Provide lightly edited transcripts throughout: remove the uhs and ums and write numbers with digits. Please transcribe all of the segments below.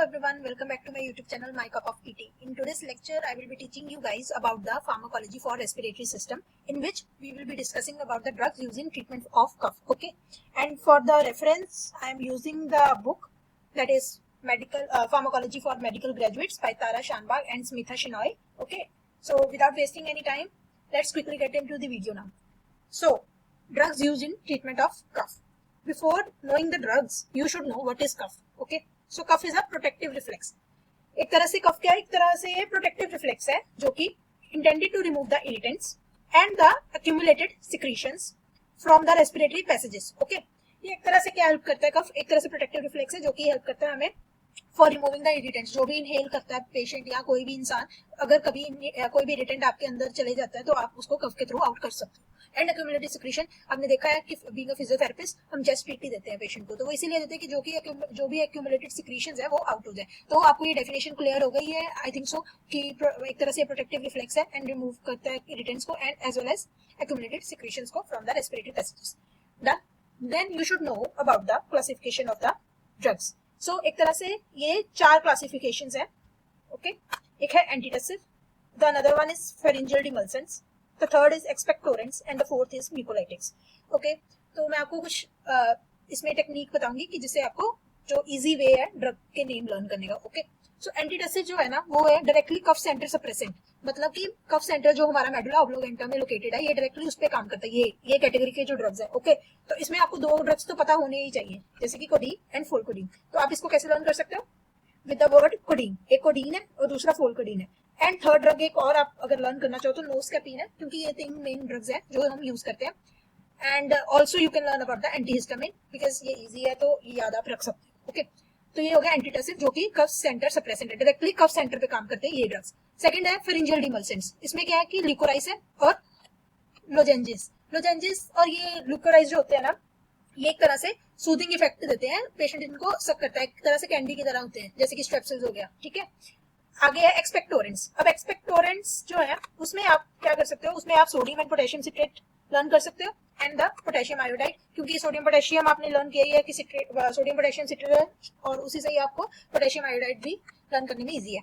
everyone, welcome back to my YouTube channel My Cup of Tea. In today's lecture I will be teaching you guys about the pharmacology for respiratory system, in which we will be discussing about the drugs used in treatment of cough. Okay, and for the reference I am using the book that is medical pharmacology for medical graduates by Tara Shanbag and Smitha Shinoy. Okay, so without wasting any time, let's quickly get into the video now. So drugs used in treatment of cough. Before knowing the drugs, you should know what is cough. Okay, so cough is a protective reflex. एक तरह से कफ क्या है, एक तरह से protective reflex है जो कि intended to remove the irritants and the accumulated secretions from the respiratory passages. Okay, ये एक तरह से क्या हेल्प करता है, कफ एक तरह से प्रोटेक्टिव रिफ्लेक्स है जो कि हेल्प करता है हमें फॉर रिमूविंग द इरिटेंट्स. जो भी इनहेल करता है पेशेंट या कोई भी इंसान, अगर कभी कोई भी इरिटेंट आपके अंदर चले जाता है तो आप उसको कफ के थ्रू आउट कर सकते हो. एंड अक्यूमुलेटेड सिक्रीशन, आपने देखा है कि बीइंग अ फिजियोथेरेपिस्ट हम चेस्ट पीटी देते हैं पेशेंट को, तो वो इसीलिए देते हैं कि जो भी अक्यूमुलेटेड सिक्रीशंस है वो आउट हो जाए. तो आपको ये डेफिनेशन क्लियर हो गई है आई थिंक सो कि एक तरह से प्रोटेक्टिव रिफ्लेक्स है एंड रिमूव करता है इरिटेंट्स को and as well as accumulated secretions को from the respiratory passages. Done. Then you should know about the classification of the drugs. So एक तरह से ये 4 क्लासिफिकेशंस है. ओके, एक है antitussive, the another one is pharyngeal demulcents, the third is expectorants and the fourth is mucolytics. Okay, तो मैं आपको कुछ इसमें टेक्निक बताऊंगी कि जिससे आपको जो इजी वे है ड्रग के नेम लर्न करने का. ओके, सो एंटीटसिव जो है ना वो है डायरेक्टली कफ सेंटर सप्रेसेंट, मतलब कि कफ सेंटर जो हमारा मेडुला ऑब्लोगेंटा में लोकेटेड है ये डायरेक्टली उस पे काम करता है. ये कैटेगरी के जो ड्रग्स है. ओके, तो इसमें आपको 2 ड्रग्स तो पता होने ही चाहिए, जैसे कि कोडीन एंड फोलकोडीन. तो आप इसको कैसे लर्न कर सकते हो? With the word codeine. एक कोडीन है और दूसरा फोलकोडीन है. एंड थर्ड ड्रग एक और आप अगर लर्न करना चाहो तो नोस्कैपिन है, क्योंकि ये 3 मेन ड्रग्स है जो हम यूज करते हैं. And also you can learn about the antihistamine because ये इजी है तो ये याद आप रख सकते हो. ओके, तो ये हो गया एंटीटसिव जो कि कफ सेंटर सप्रेसेंट है, डायरेक्टली कफ सेंटर पे काम करते हैं ये ड्रग्स. सेकंड है फेरिंजियल डिमल्सेंट्स. इसमें क्या है कि लिकोराइस है और लोजेंजिस और ये लिकोराइस जो होते हैं ना ये एक तरह से सूदिंग इफेक्ट देते हैं, पेशेंट इनको सक करता है, एक तरह से कैंडी की तरह होते हैं जैसे कि स्ट्रेप्सिल्स हो गया. ठीक है, आगे है एक्सपेक्टोरेंट्स. अब एक्सपेक्टोरेंट्स जो है उसमें आप क्या कर सकते हो, उसमें आप sodium and potassium citrate learn कर सकते हो एंड द पोटेशियम आयोडाइड, क्योंकि सोडियम पोटेशियम आपने लर्न किया ही है कि सोडियम पोटेशियम सिट्रेट और उसी से ही आपको पोटेशियम आयोडाइड भी लर्न करने में इजी है.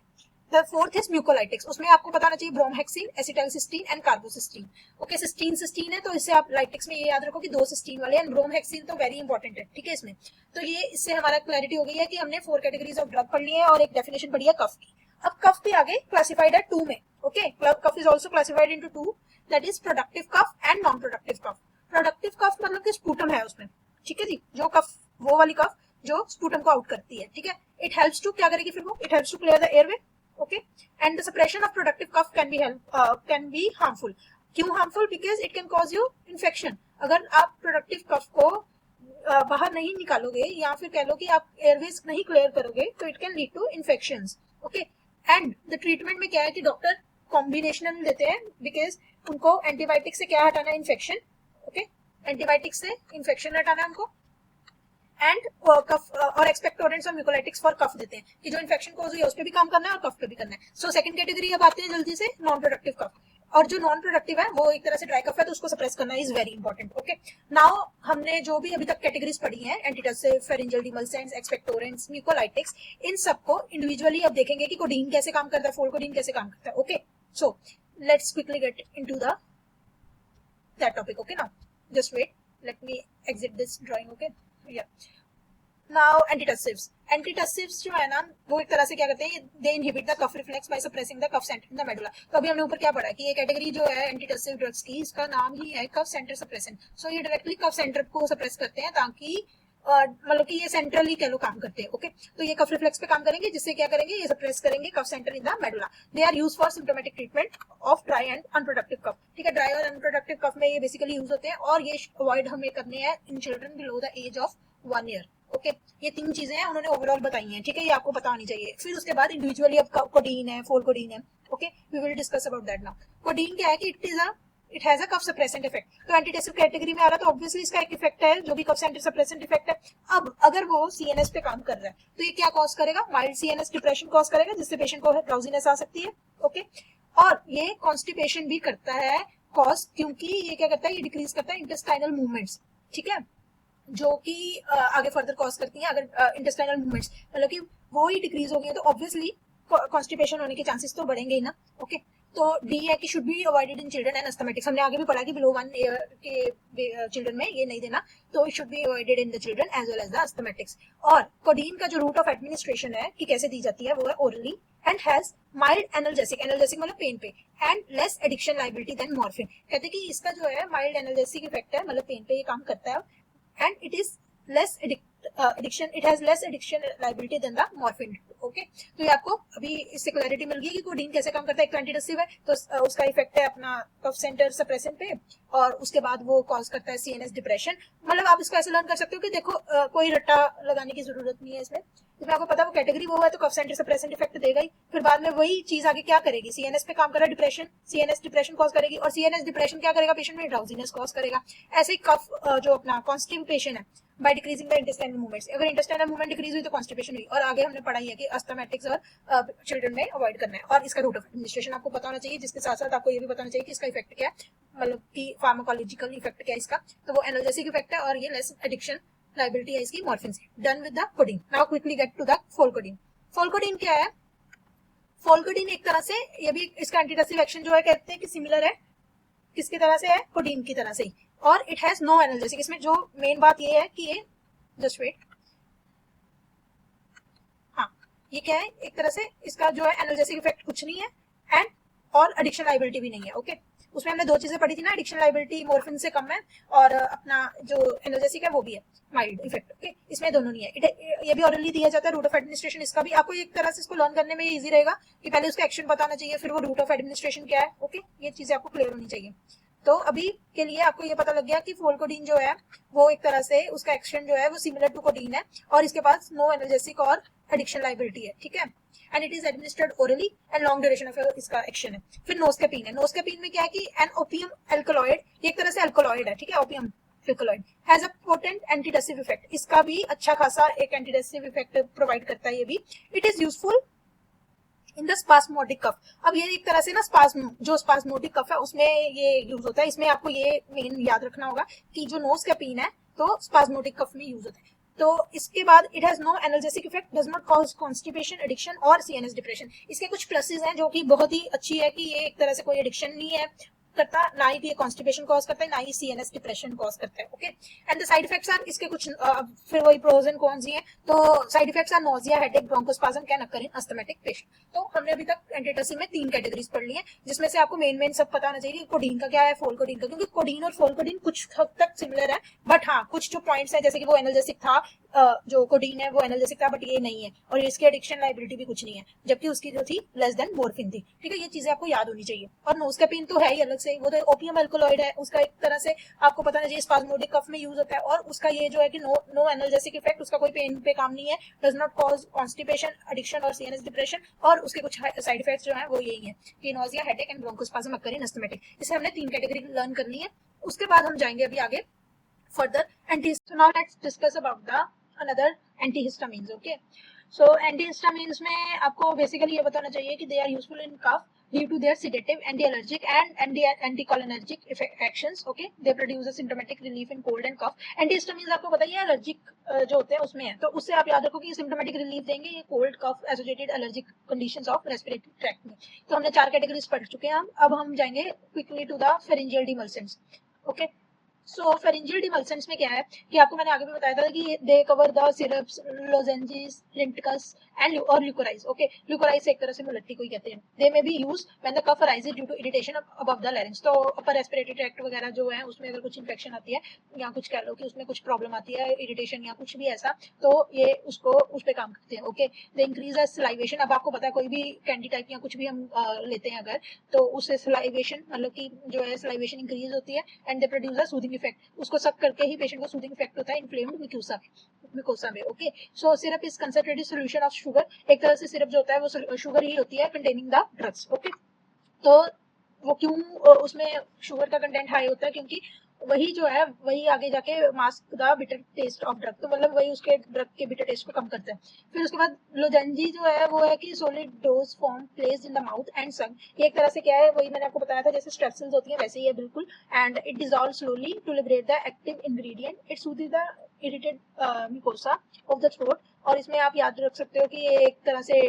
The fourth is mucolytics. उसमें आपको बताना चाहिए bromhexine, acetylcysteine and carbocysteine. Okay, cysteine है तो इससे आप लाइटिक्स में ये याद रखो कि 2 सिस्टीन वाले, एंड ब्रोमहेक्सिन तो वेरी इंपॉर्टेंट है. ठीक है, इसमें तो ये इससे हमारा क्लैरिटी हो गई है कि हमने 4 कैटेगरीज ऑफ ड्रग पढ़ ली है और एक डेफिनेशन पढ़ी है कफ की. अब कफ भी आगे क्लासिफाइड है 2 में. Okay, cough is also classified into 2, that is productive cough and non productive cough. Productive cough मतलब कि स्पूटम है उसमें. ठीक है जी, जो कफ वो वाली कफ जो स्पूटम को आउट करती है. ठीक है, इट हेल्प्स टू क्या करेगी फिर वो, it helps to clear the airway. Okay, and the suppression of productive cough can be harmful. क्यों harmful? Because it can cause you infection. अगर आप प्रोडक्टिव कफ को बाहर नहीं निकालोगे या फिर कह लो कि आप एयरवेज नहीं क्लियर करोगे तो it can lead to infections. Okay, and the treatment में क्या है कि डॉक्टर कॉम्बिनेशनल देते हैं बिकॉज उनको एंटीबायोटिक से क्या हटाना है, इन्फेक्शन. ओके, एंटीबायोटिक से इन्फेक्शन हटाना है उनको, एंड कफ और एक्सपेक्टोरेंट्स और म्यूकोलाइटिक्स फॉर कफ देते हैं कि जो इन्फेक्शन कॉज हुई है उस पे भी काम करना है और कफ पे भी करना है. सो सेकंड कैटेगरी अब आते हैं जल्दी से, नॉन प्रोडक्टिव कफ. और जो नॉन प्रोडक्टिव है वो एक तरह से ड्राई कफ है तो उसको सप्रेस करना is very important. Okay, now हमने जो भी अभी तक कैटेगरीज पढ़ी हैं, एंटीटसिव, फेरिंजियल डिमल्सेंट्स, एक्सपेक्टोरेंट्स, म्यूकोलाइटिक्स, इन सबको इंडिविजुअली अब देखेंगे कि कोडीन कैसे काम करता है, फोलकोडीन कैसे काम करता है. Okay, so let's quickly get into the that topic. Okay, now just wait, let me exit this drawing. Okay, या नाउ एंटीटसिव्स जो है ना वो एक तरह से क्या करते हैं, they inhibit the cough reflex by suppressing the cough centre in the medulla. तो अभी हमने ऊपर क्या पढ़ा कि ये कैटेगरी जो है एंटीटसिव ड्रग्स की, इसका नाम ही है कफ सेंटर सप्रेसेंट. सो ये डायरेक्टली कफ सेंटर को सप्रेस करते हैं ताकि मतलब कि ये सेंट्रली कह लो काम करते हैं. ओके, तो ये कफ रिफ्लेक्स पे काम करेंगे जिससे क्या करेंगे, ये सप्रेस करेंगे cough centre in the medulla. They are used for symptomatic treatment of dry and unproductive cough. ठीक है, ड्राई और अनप्रोडक्टिव कफ में ये बेसिकली यूज होते हैं और ये अवॉइड हमें करने हैं in children below the age of 1 year. Okay, ये 3 चीजें हैं उन्होंने ओवरऑल बताई हैं. ठीक है, ये आपको पता होनी चाहिए. फिर उसके बाद इंडिविजुअली अब कोडीन है, फोलकोडीन है. Okay, we will discuss about that now. Codeine क्या है कि it has a cough suppressant effect. तो एंटीटसिव कैटेगरी में आ रहा है तो ऑब्वियसली इसका एक इफेक्ट है जो भी कफ सेंटर सप्रेसेंट इफेक्ट है. अब अगर वो सीएनएस पे काम कर रहा है तो ये क्या कॉज करेगा, माइल्ड सीएनएस डिप्रेशन कॉज करेगा जिससे पेशेंट को ड्राउजीनेस आ सकती है. ओके, और ये कॉन्स्टिपेशन भी करता है कॉज, क्योंकि ये क्या करता है, ये डिक्रीज करता है इंटेस्टाइनल मूवमेंट्स. ठीक है, जो कि आगे फर्दर कॉज करती हैं अगर इंटेस्टाइनल मूवमेंट्स, मतलब कि वो ही डिक्रीज हो गई है तो ऑब्वियसली कॉन्स्टिपेशन होने के चांसेस तो बढ़ेंगे ही ना। ओके तो डी है कि should be avoided in children and asthmatics. हमने आगे भी पढ़ा कि बिलो 1 ईयर के चिल्ड्रन में ये नहीं देना, तो it should be avoided in the children as well as the asthmatics. और कोडीन का जो रूट ऑफ एडमिनिस्ट्रेशन है कि कैसे दी जाती है वो है orally and has mild analgesic, analgesic मतलब पेन पे, and less addiction liability than morphine. कहते हैं कि इसका जो है माइल्ड एनाल्जेसिक इफेक्ट है, मतलब पेन पे ये काम करता है, and it is less addiction, it has less addiction liability than the morphine. Okay तो ये आपको अभी इससे क्लैरिटी मिल गई कि कोडीन कैसे काम करता है। एक तो एंटीटसिव है तो उसका इफेक्ट है अपना कफ सेंटर सप्रेसेंट पे, और उसके बाद वो कॉज करता है सीएनएस डिप्रेशन। मतलब आप इसको ऐसे लर्न कर सकते हो कि देखो कोई रट्टा लगाने की जरूरत नहीं है इसमें आपको पता है वो कैटेगरी वो है तो कफ सेंटर सप्रेसेंट इफेक्ट देगा ही, फिर बाद में वही चीज आगे क्या करेगी, सीएनएस पे काम कर रहा है डिप्रेशन, सीएनएस डिप्रेशन कॉज करेगी, और सीएनएस डिप्रेशन क्या करेगा पेशेंट में, ड्राउजीनेस कॉज करेगा। ऐसे ही कफ जो अपना कॉन्स्टिपेशन है by decreasing the intestinal movements, अगर इंटेस्टाइनल मूवमेंट डिक्रीज हुई तो कॉन्स्टिपेशन हुई। और आगे हमने पढ़ाई है कि अस्थमेटिक्स और चिल्ड्रन में अवॉइड करना है। और इसका रूट ऑफ एडमिनिस्ट्रेशन आपको पता होना चाहिए, जिसके साथ साथ आपको ये भी बताना चाहिए कि इसका इफेक्ट क्या है, मतलब कि फार्माकोलॉजिकल इफेक्ट क्या है इसका, तो वो एनाल्जेसिक इफेक्ट है और ये लेस एडिक्शन लाइबिलिटी है इसकी मॉर्फिन से। Done with the codeine. Now quickly get to the pholcodine. Pholcodine क्या है? फोलकोडीन एक तरह से ये भी इसका एंटीटसिव एक्शन जो है कहते हैं कि सिमिलर है, किसकी तरह से है, कोडीन की तरह से ही, और इट हैज नो एनाल्जेसिक। इसमें जो मेन बात ये है कि ये जस्ट वेट, हाँ ये क्या है, एक तरह से इसका जो है एनाल्जेसिक इफेक्ट कुछ नहीं है, एंड और एडिक्शन लाइबिलिटी भी नहीं है। ओके उसमें हमने दो चीजें पढ़ी थी ना, एडिक्शन लाइबिलिटी मॉर्फिन से कम है, और अपना जो एनाल्जेसिक है वो भी है माइल्ड इफेक्ट। ओके इसमें दोनों नहीं है। ये भी ऑरली दिया जाता है, रूट ऑफ एडमिनिस्ट्रेशन इसका भी आपको एक तरह से इसको लर्न करने में इजी रहेगा कि पहले उसका एक्शन बताना चाहिए, फिर वो रूट ऑफ एडमिनिस्ट्रेशन क्या है। ओके ये चीजें आपको क्लियर होनी चाहिए। तो अभी के लिए आपको ये पता लग गया कि फोलकोडीन जो है वो एक तरह से उसका एक्शन जो है वो सिमिलर टू कोडीन है, और इसके पास नो एनाल्जेसिक और एडिक्शन लाइबिलिटी है, ठीक है, and it is administered orally and long duration of इसका एक्शन है। फिर नोस्केपीन है। नोस्केपीन में क्या है कि एन ओपियम एल्कलॉइड, ये एक तरह से एल्कलॉइड है, ठीक है, opium alkaloid has a potent antitussive effect. इसका भी अच्छा खासा एक एंटीडेसिव इफेक्ट प्रोवाइड करता है ये भी। It is useful in the spasmodic cough. अब ये एक तरह से ना स्पास्म, जो स्पास्मोडिक कफ है उसमें ये यूज होता है। इसमें आपको ये मेन याद रखना होगा कि जो नोस्केपीन है तो स्पास्मोडिक कफ में यूज होता है। तो इसके बाद it has no analgesic effect, does not cause constipation, addiction और सीएनएस डिप्रेशन। इसके कुछ प्लसेस हैं जो कि बहुत ही अच्छी है कि ये एक तरह से कोई एडिक्शन नहीं है करता, ना ही ये कॉन्स्टिपेशन कॉज करता है, ना ही सीएनएस डिप्रेशन कॉज करता है। Okay and the side effects are इसके कुछ फिर वही प्रोज एंड कॉन्स ही हैं। तो side effects are nausea, headache, bronchospasm can occur in asthmatic patient. तो हमने अभी तक एंटीटसिव में 3 कैटेगरीज पढ़ ली हैं, जिसमें से आपको मेन सब पता होना चाहिए कि कोडीन का क्या है, फोलकोडीन का, क्योंकि कोडीन और फोलकोडीन कुछ हद तक सिमिलर है, बट हाँ कुछ जो पॉइंट्स है जैसे कि वो एनाल्जेसिक था, जो कोडीन है वो एनाल्जेसिक था बट ये नहीं है, और इसकी एडिक्शन लाइबिलिटी भी कुछ नहीं है, जबकि उसकी जो थी लेस देन मॉर्फिन थी, ठीक है, ये चीजें आपको याद होनी चाहिए। और नोस्केपीन तो है ही अलग से, वो तो ओपियम एल्कलॉइड है, उसका एक तरह से आपको पता नहीं चाहिए स्पास्मोडिक कफ में यूज होता है, और उसका ये जो है कि नो एनाल्जेसिक इफेक्ट, उसका कोई पेन पे काम नहीं है, does not cause constipation, addiction और सीएनएस डिप्रेशन, और उसके कुछ साइड इफेक्ट्स जो है वो यही है कि nausea, headache and bronchospasm occur in asthmatic. इसे हमने 3 कैटेगरी लर्न कर ली है। उसके बाद हम जाएंगे अभी आगे further anti. So now let's discuss about the another antihistamines. Okay so antihistamines में आपको बेसिकली ये बताना चाहिए कि they are useful in cough due to their sedative, anti-allergic and anticholinergic actions. Okay, they produce a symptomatic relief in cold and cough. Antihistamines आपको पता ही है allergic जो होते हैं उसमें है, तो उससे आप याद रखो कि symptomatic relief देंगे ये cold cough associated allergic conditions of respiratory tract में। तो हमने 4 कैटेगरीज पढ़ चुके हैं। अब हम जाएंगे quickly to the pharyngeal demulcents. Okay, so pharyngeal demulcents में क्या है कि आपको मैंने आगे भी बताया था कि they cover the syrups, lozenges, linctus and और ल्यूकोराइज। ओके ल्यूकोराइज एक तरह से मुलट्टी को ही कहते हैं। They may be used when the cough arises due to irritation above the larynx. तो अपर रेस्पिरेटरी ट्रैक्ट वगैरह जो है उसमें अगर कुछ इंफेक्शन आती है या कुछ कह लो कि उसमें कुछ प्रॉब्लम आती है, इरिटेशन या कुछ भी ऐसा, तो ये उसको उस पर काम करते हैं। Okay they increase the salivation. अब आपको पता है कोई भी कैंडी टाइप या कुछ भी हम लेते हैं अगर, तो उससे सलाइवेशन मतलब कि जो है सलाइवेशन इंक्रीज होती है, and they produce a soothing effect. उसको सक करके ही पेशेंट को सूदिंग इफेक्ट होता है इन्फ्लेम्ड म्यूकोसा में। Okay so syrup is concentrated solution of sugar. एक तरह से सिरप जो होता है वो शुगर ही होती है कंटेनिंग द ड्रग्स। ओके तो वो क्यों उसमें शुगर का कंटेंट हाई होता है, क्योंकि वही जो है वही आगे जाके mask the bitter taste of drug, तो मतलब वही उसके ड्रग के बिटर टेस्ट को कम करता है। फिर उसके बाद लोजेंजी जो है वो है कि solid dose form placed in the mouth and संग। ये एक तरह से क्या है, वही मैंने आपको बताया था जैसे स्ट्रेप्सिल्स होती है वैसे ही है बिल्कुल, and it dissolve slowly to liberate the active ingredient. It soothing the irritated mucosa of the throat. और इसमें आप याद रख सकते हो कि ये एक तरह से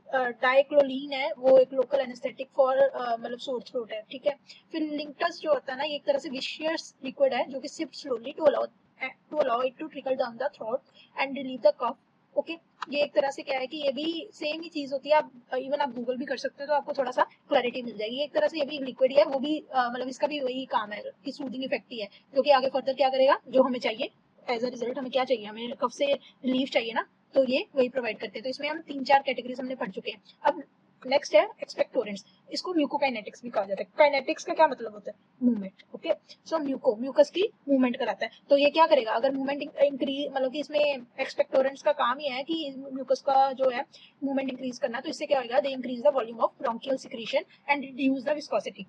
डाइक्लोलीन है, वो एक लोकल एनेस्थेटिक फॉर मतलब सोर थ्रोट है, ठीक है। फिर लिंक्टस जो होता है ना, ये एक तरह से विशियस लिक्विड है जो कि sipped slowly to allow it to trickle down the throat and relieve the cough. Okay, ये एक तरह से क्या है कि ये भी सेम ही चीज होती है। आप इवन आप गूगल भी कर सकते हो तो आपको थोड़ा सा क्लैरिटी मिल जाएगी। एक तरह से ये भी लिक्विड ही है, वो भी मतलब इसका भी वही काम है कि सूदिंग इफेक्ट ही है, जो कि आगे फर्दर क्या करेगा, जो हमें चाहिए एज अ रिजल्ट, हमें क्या चाहिए, हमें कफ से रिलीफ चाहिए ना, तो ये वही प्रोवाइड करते हैं। तो इसमें हम 3-4 कैटेगरीज हमने पढ़ चुके हैं। अब नेक्स्ट है एक्सपेक्टोरेंट्स। इसको म्यूकोकाइनेटिक्स भी कहा जाता है। काइनेटिक्स का क्या मतलब होता है, मूवमेंट। ओके, सो म्यूकस की मूवमेंट कराता है। तो ये क्या करेगा, अगर मूवमेंट इंक्रीज, मतलब कि इसमें एक्सपेक्टोरेंट्स का काम ही है कि म्यूकस का जो है मूवमेंट इंक्रीज करना। तो इससे क्या होगा, they increase the volume of bronchial secretion and reduce the viscosity.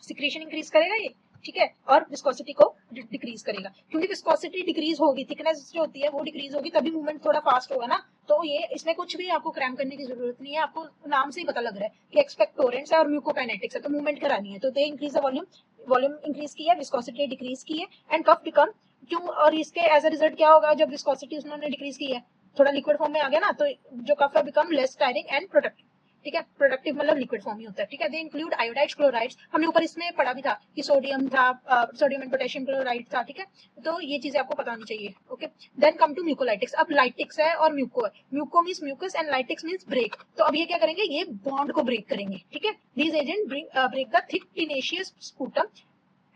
Secretion increase करेगा ये, ठीक है, और विस्कोसिटी को डिक्रीज करेगा। क्योंकि विस्कोसिटी डिक्रीज होगी, थिकनेस जो होती है वो डिक्रीज होगी, तभी मूवमेंट थोड़ा फास्ट होगा ना। तो ये इसमें कुछ भी आपको क्रैम करने की जरूरत नहीं है, आपको नाम से ही पता लग रहा है कि एक्सपेक्टोरेंट्स है और म्यूकोकाइनेटिक्स है, तो मूवमेंट करानी है। तो they increase the volume, volume increase की है, विस्कोसिटी डिक्रीज की है, एंड कफ बिकम, क्यों, और इसके एज अ रिजल्ट क्या होगा, जब विस्कोसिटी उन्होंने डिक्रीज की है, थोड़ा लिक्विड फॉर्म में आ गया ना, तो जो कफ है become less tiring and protective. ठीक है, प्रोडक्टिव मतलब लिक्विड फॉर्म ही होता है, ठीक है। दे इंक्लूड आयोडाइड्स, क्लोराइड्स, हमने ऊपर इसमें पढ़ा भी था कि सोडियम था, सोडियम एंड पोटेशियम क्लोराइड था, ठीक है। तो ये चीजें आपको पता होनी चाहिए। Okay, then come to mucolytics. अब लाइटिक्स है और म्यूको है। Muco means mucus and lytics means break. तो अब ये क्या करेंगे, ये बॉन्ड को ब्रेक करेंगे, ठीक है। These agent break the thick tenacious sputum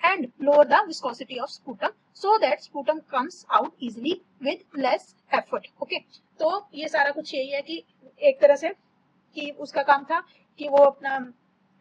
and lower the viscosity of sputum so that sputum comes out easily with less effort. Okay, तो ये सारा कुछ यही है कि एक तरह से कि उसका काम था कि वो अपना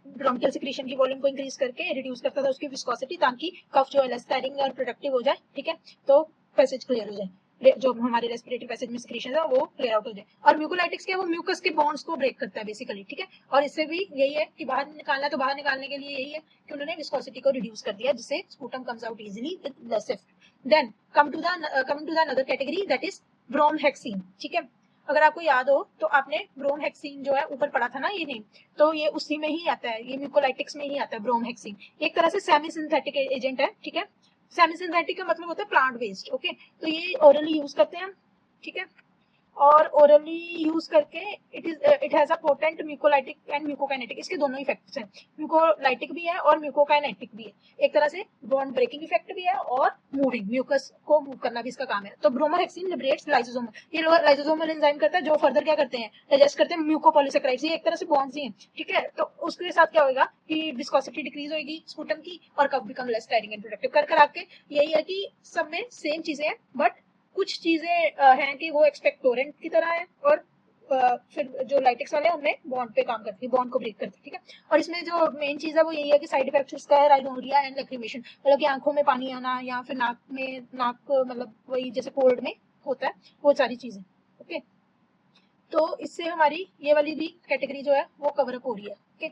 ब्रोंकियल सिक्रीशन की वॉल्यूम को इंक्रीज करके रिड्यूस करता था उसकी विस्कोसिटी, ताकि कफ जो है लेस टायरिंग और प्रोडक्टिव हो जाए, ठीक है। तो पैसेज क्लियर हो जाए, जो हमारे रेस्पिरेटरी पैसेज में सिक्रीशन है वो क्लियर आउट हो जाए। और म्यूकोलाइटिक्स क्या है, वो म्यूकस के बॉन्ड्स को ब्रेक करता है बेसिकली, ठीक है। और इससे भी यही है कि बाहर निकालना, तो बाहर निकालने के लिए यही है कि उन्होंने विस्कोसिटी को रिड्यूस कर दिया, जिससे sputum comes out easily with less effort. Then come to the another category, that is bromhexine, ठीक है। अगर आपको याद हो तो आपने ब्रोमहेक्सिन जो है ऊपर पढ़ा था ना ये नेम, तो ये उसी में ही आता है, ये म्यूकोलाइटिक्स में ही आता है ब्रोमहेक्सिन। एक तरह से सेमी सिंथेटिक एजेंट है, ठीक है। सेमी सिंथेटिक का मतलब होता है प्लांट बेस्ड। ओके, तो ये ओरली यूज करते हैं, ठीक है। और ओरली यूज करके it has a potent mucolytic and म्यूकोकाइनेटिक, इसके दोनों इफेक्ट्स हैं। म्यूकोलाइटिक भी है और म्यूकोकाइनेटिक भी है। एक तरह से बॉन्ड ब्रेकिंग इफेक्ट भी है और मूविंग, म्यूकस को मूव करना भी इसका काम है। तो ब्रोमोहेक्सिन लिबरेट्स लाइसोसोम, ये लाइसोसोमल एंजाइम करता है जो फर्दर क्या करते हैं, डाइजेस्ट करते हैं म्यूकोपॉलीसेकेराइड्स। ये एक तरह से बॉन्ड्स ही हैं, ठीक है। तो उसके साथ क्या होगा कि विस्कोसिटी डिक्रीज होगी स्पूटम की, और cough become less tiring and productive. कर आके यही है कि सब में सेम चीजें हैं, बट कुछ चीजें हैं कि वो एक्सपेक्टोरेंट की तरह है, और फिर जो लाइटिक्स वाले हैं उनमें बॉन्ड पे काम करती है, बॉन्ड को ब्रेक करती है, ठीक है। और इसमें जो मेन चीज है वो यही है कि साइड इफेक्ट इसका है राइनोरिया एंड लैक्रिमेशन, मतलब कि आंखों में पानी आना, या फिर नाक में, नाक मतलब वही जैसे कोल्ड में होता है, वो सारी चीजें। ओके, तो इससे हमारी ये वाली भी कैटेगरी जो है वो कवर अप हो रही है। Okay,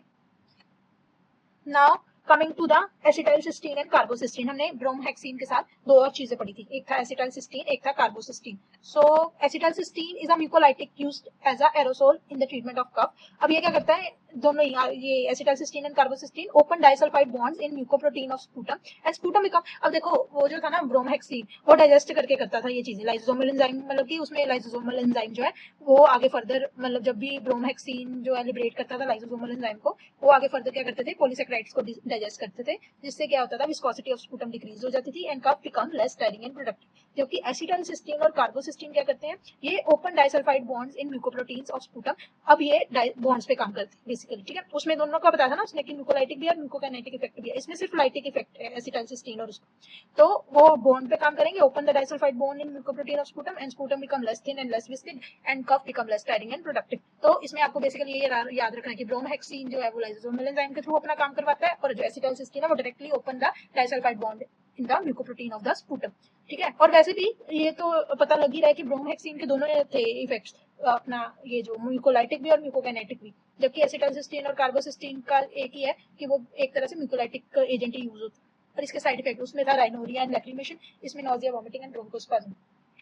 now coming to the acetylcysteine and carbocysteine. हमने ब्रोमहेक्सिन के साथ दो और चीजें पढ़ी थी, एक था एसिटाइलसिस्टीन, एक था carbocysteine. So acetylcysteine is a mucolytic used as an aerosol in the treatment of cough. अब ये क्या करता है, दोनों ही, ये acetylcysteine and carbocysteine open disulphide bonds in mucoprotein of sputum and sputum become, अब देखो वो जो था ना ब्रोमहेक्सिन, वो डाइजेस्ट करके करता था ये चीजें, लाइसोसोमल एंजाइम, मतलब कि उसमें लाइसोसोमल एंजाइम जो है वो आगे फर्दर, मतलब जब भी ब्रोमहेक्सिन जो है लिबरेट करता था लाइसोसोमल एंजाइम को, वो आगे फर्दर क्या करते थे, पॉलीसेकेराइड्स को डाइजेस्ट करते थे, जिससे क्या होता था, विस्कोसिटी ऑफ स्पूटम डिक्रीज हो जाती थी and cough become less tiring and productive. जबकि एसिटाइलसिस्टीन और कार्बोसिस्टीन क्या करते हैं, ये open disulphide bonds in mucoproteins of sputum. अब ये बॉन्ड्स पे काम करते हैं बेसिकली, ठीक है। उसमें दोनों का बताया था ना उसने कि म्यूकोलाइटिक भी है और म्यूकोकाइनेटिक इफेक्ट भी है, इसमें सिर्फ लाइटिक इफेक्ट है एसिटाइलसिस्टीन और उसको। तो वो बॉन्ड पे काम करेंगे, open the disulphide bond in mucoprotein of sputum and sputum become less thin and less viscid and cough become less tiring and productive. तो इसमें आपको बेसिकली ये याद रखना है कि ब्रोमहेक्सिन जो है वो लाइसोसोमल एंजाइम के थ्रू अपना काम करवाता है, और जो एसिटाइलसिस्टीन है वो directly open the disulphide bond in the mucoprotein of the sputum, ठीक है। और वैसे भी ये तो पता लग ही रहा है कि ब्रोमहेक्सिन के दोनों थे इफेक्ट्स, अपना ये जो म्यूकोलाइटिक भी और म्यूकोकाइनेटिक भी। जबकि एसिटाइलसिस्टीन और कार्बोसिस्टीन का एक ही है कि वो एक तरह से म्यूकोलाइटिक एजेंट ही यूज होता है, और इसके साइड इफेक्ट उसमें था राइनोरिया एंड लैक्रिमेशन, इसमें नॉजिया, वॉमिटिंग एंड ब्रोंकोस्पाज्म।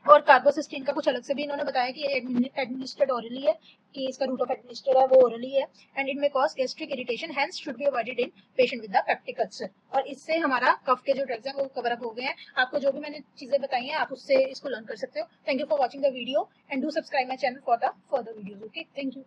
और कार्बोसिस्टीन का कुछ अलग से भी इन्होंने बताया कि एडमिनिस्ट्रेड ओरली है, कि इसका रूट ऑफ एडमिनिस्टर है वो ओरली है, एंड इट में cause gastric irritation, hence should be avoided in patient with the peptic ulcer. और इससे हमारा कफ के जो ड्रग्स हैं वो कवर अप हो गए हैं। आपको जो भी मैंने चीजें बताई हैं आप उससे इसको लर्न कर सकते हो। Thank you for watching the video and do subscribe my channel for the further videos. Okay, thank you.